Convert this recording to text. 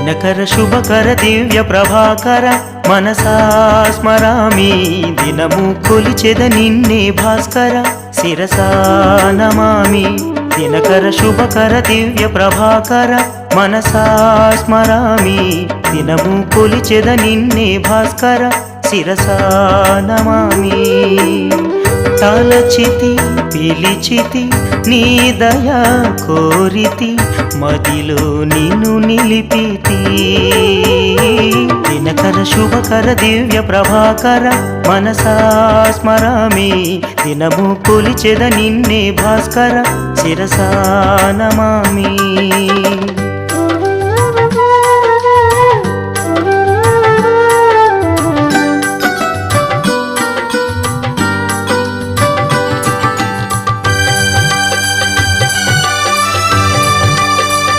దినకర శుభకర దివ్య ప్రభాకర మనసా స్మరామి దినము కొలిచెద నిన్నే భాస్కర శిరసా నమామి దినకర శుభకర దివ్య ప్రభాకర మనసా స్మరామి దినము కొలిచెద నిన్నే భాస్కర శిరసా నమామి తలచితి పిలిచితి నీ దయా కోరితి మదిలో నిన్ను నిలిపితి దినకర శుభకర దివ్య ప్రభాకర మనసా స్మరామి దినము కొలిచెద నిన్నే భాస్కర శిరసా నమామి